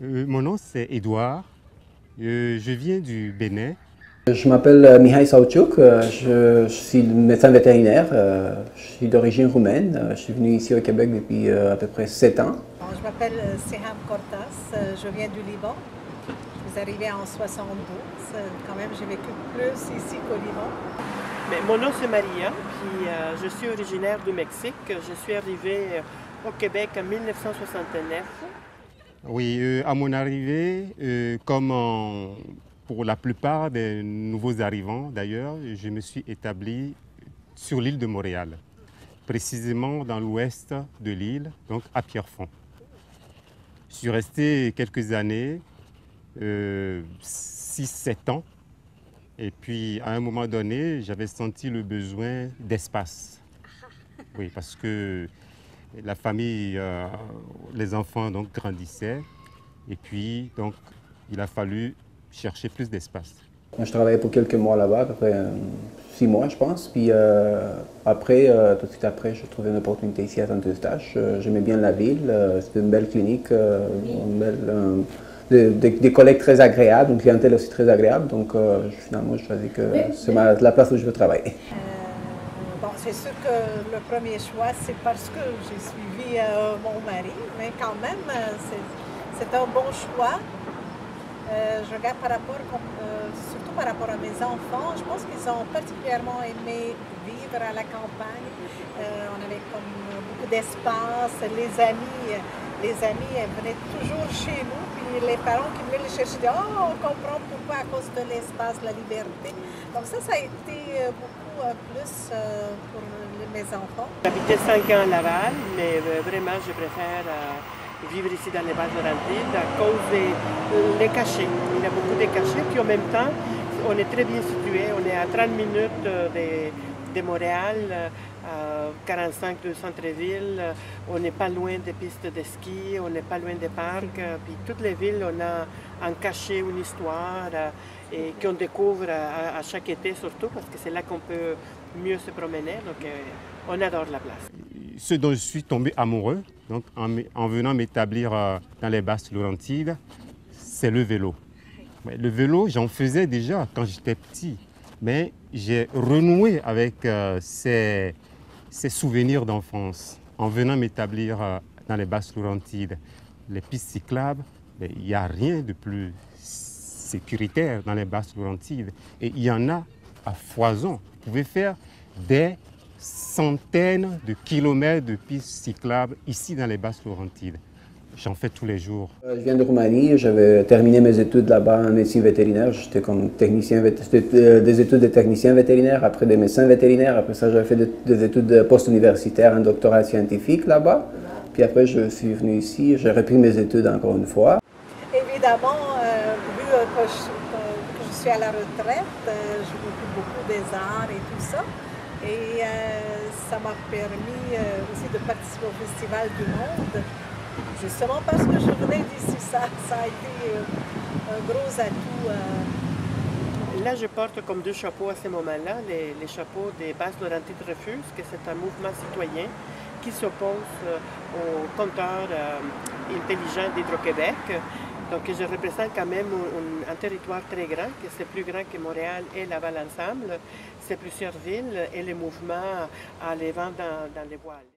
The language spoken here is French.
Mon nom c'est Édouard. Je viens du Bénin. Je m'appelle Mihai Sauciuc, je suis médecin vétérinaire, je suis d'origine roumaine, je suis venu ici au Québec depuis à peu près 7 ans. Bon, je m'appelle Seham Cortas, je viens du Liban. Je suis arrivée en 72, quand même j'ai vécu plus ici qu'au Liban. Mais mon nom c'est Maria, puis je suis originaire du Mexique. Je suis arrivée au Québec en 1969. Oui, à mon arrivée, pour la plupart des nouveaux arrivants d'ailleurs, je me suis établi sur l'île de Montréal, précisément dans l'ouest de l'île, donc à Pierrefonds. Je suis resté quelques années, 6-7 ans, et puis à un moment donné, j'avais senti le besoin d'espace. Oui, parce que la famille, les enfants donc grandissaient, et puis donc il a fallu chercher plus d'espace. Je travaillais pour quelques mois là-bas, à peu près 6 mois je pense, puis après, tout de suite après, j'ai trouvé une opportunité ici à Saint-Eustache. J'aimais bien la ville, c'était une belle clinique, des collègues très agréables, une clientèle aussi très agréable, donc finalement je choisis que c'est la place où je veux travailler. Bon, c'est sûr que le premier choix, c'est parce que j'ai suivi mon mari, mais quand même, c'est un bon choix. Je regarde surtout par rapport à mes enfants, je pense qu'ils ont particulièrement aimé vivre à la campagne. On avait comme beaucoup d'espace, les amis elles venaient toujours chez nous, puis les parents qui venaient les chercher, disaient « Oh, on comprend pourquoi, à cause de l'espace, la liberté ». Donc ça a été beaucoup plus pour mes enfants. J'habitais 5 ans à Laval, mais vraiment je préfère vivre ici dans les Basses-Laurentides à cause des cachets. Il y a beaucoup de cachets, puis en même temps, on est très bien situé. On est à 30 minutes de Montréal, à 45 du centre-ville. On n'est pas loin des pistes de ski, on n'est pas loin des parcs. Puis toutes les villes, on a un cachet, une histoire et qu'on découvre à chaque été surtout, parce que c'est là qu'on peut mieux se promener. Donc on adore la place. Ce dont je suis tombé amoureux, donc en venant m'établir dans les Basses-Laurentides, c'est le vélo. Le vélo, j'en faisais déjà quand j'étais petit, mais j'ai renoué avec ces souvenirs d'enfance en venant m'établir dans les Basses-Laurentides. Les pistes cyclables, il n'y a rien de plus sécuritaire dans les Basses-Laurentides. Et il y en a à foison. Vous pouvez faire des centaines de kilomètres de pistes cyclables ici dans les Basses-Laurentides. J'en fais tous les jours. Je viens de Roumanie, j'avais terminé mes études là-bas en médecine vétérinaire. J'étais comme technicien, des études de technicien vétérinaire, après des médecins vétérinaires. Après ça, j'avais fait des études post-universitaires, un doctorat scientifique là-bas. Puis après, je suis venu ici, j'ai repris mes études encore une fois. Évidemment, vu que je suis à la retraite, je m'occupe beaucoup des arts et tout ça. Et ça m'a permis aussi de participer au Festival du Monde, justement parce que je venais d'ici. Ça a été un gros atout. Là, je porte comme 2 chapeaux à ce moment-là, les chapeaux des Basses-Laurentides refusent, que c'est un mouvement citoyen qui s'oppose au compteur intelligent d'Hydro-Québec. Donc je représente quand même un territoire très grand, que c'est plus grand que Montréal et Laval ensemble. C'est plusieurs villes et le mouvement a les vents dans les voiles.